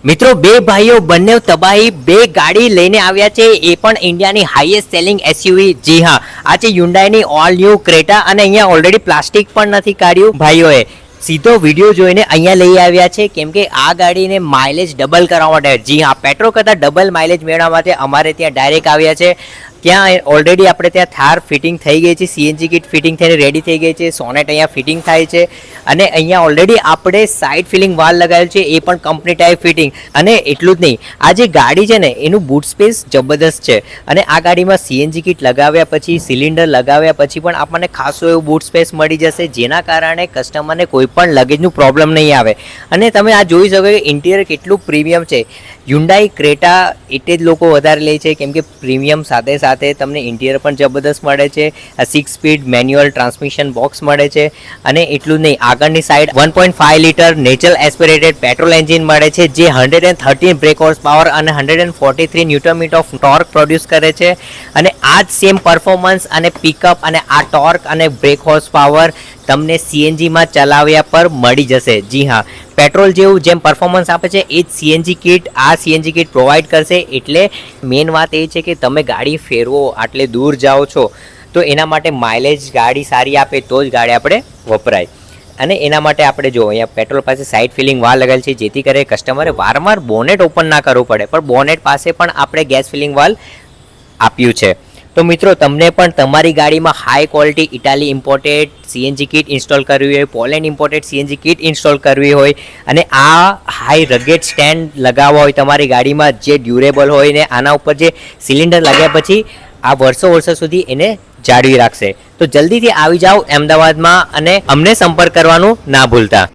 મિત્રો બે ભાઈઓ બંને તબાહી બે ગાડી લઈને આવ્યા છે, એ પણ ઇન્ડિયાની હાઈએસ્ટ સેલિંગ એસયુવી. જી હા, આ છે Hyundaiની ઓલ ન્યૂ ક્રેટા અને અહીંયા ઓલરેડી પ્લાસ્ટિક પણ નથી કાઢ્યું ભાઈઓએ. સીધો વિડીયો જોઈને અહીંયા લઈ આવ્યા છે કેમ કે આ ગાડીને માઇલેજ ડબલ કરવા માટે. જી હા, પેટ્રોલ કરતાં ડબલ માઇલેજ મેળવવા માટે અમારે ત્યાં ડાયરેક્ટ આવ્યા છે. ત્યાં ઓલરેડી આપણે ત્યાં થાર ફિટિંગ થઈ ગઈ છે, સીએનજી કિટ ફિટિંગ થઈને રેડી થઈ ગઈ છે, સોનેટ અહીંયા ફિટિંગ થાય છે અને અહીંયા ઓલરેડી આપણે સાઇડ ફિલિંગ વાલ લગાવેલ છે, એ પણ કંપની ટાઈપ ફિટિંગ. અને એટલું જ નહીં, આ જે ગાડી છે ને એનું બૂટ સ્પેસ જબરદસ્ત છે અને આ ગાડીમાં સીએનજી કિટ લગાવ્યા પછી, સિલિન્ડર લગાવ્યા પછી પણ આપણને ખાસો એવું બૂટ સ્પેસ મળી જશે, જેના કારણે કસ્ટમરને કોઈ પણ લગેજનું પ્રોબ્લેમ નહીં આવે. અને તમે આ જોઈ શકો કે ઇન્ટિરિયર કેટલું પ્રીમિયમ છે. Hyundai ક્રેટા એટલે જ લોકો વધારે લે છે કેમ કે પ્રીમિયમ સાથે સાથે તમને ઇન્ટિરિયર પણ જબરદસ્ત મળે છે. 6 સ્પીડ મેન્યુઅલ ટ્રાન્સમિશન બોક્સ મળે છે અને એટલું જ નહીં, આગળની side 1.5 litre natural aspirated petrol engine મળે છે જે 113 બ્રેક હોર્સ પાવર અને 143 newton metre of torque produce કરે છે. અને આ જ સેમ પરફોર્મન્સ અને પિકઅપ અને આ ટોર્ક અને બ્રેક હોર્સ પાવર તમને સીએનજીમાં ચલાવ્યા પર મળી જશે. જી હા, પેટ્રોલ જેવું જેમ પરફોર્મન્સ આપે છે એ જ સીએનજી કિટ આ સીએનજી કિટ પ્રોવાઈડ કરશે. એટલે મેઇન વાત એ છે કે તમે ગાડી ફેરવો, આટલે દૂર જાઓ છો તો એના માટે માઇલેજ ગાડી સારી આપે તો જ ગાડી આપણે વપરાય. અને એના માટે આપણે જો અહીંયા પેટ્રોલ પાસે સાઇડ ફિલિંગ વાલ લગાવેલ છે જેથી કરે કસ્ટમરે વારંવાર બોનેટ ઓપન ના કરવું પડે, પણ બોનેટ પાસે પણ આપણે ગેસ ફિલિંગ વાલ આપ્યું છે. તો મિત્રો, તમને પણ તમારી ગાડીમાં high quality Italy imported CNG kit install કરવી હોય, Poland imported CNG kit install કરવી હોય અને આ હાઈ રગેડ સ્ટેન્ડ લગાવવા હોય તમારી ગાડીમાં જે ડ્યુરેબલ હોય ને આના ઉપર જે સિલિન્ડર લાગ્યા પછી આ વર્ષો સુધી એને જાળવી રાખશે, તો જલ્દીથી આવી જાઓ અમદાવાદમાં અને અમને સંપર્ક કરવાનું ના ભૂલતા.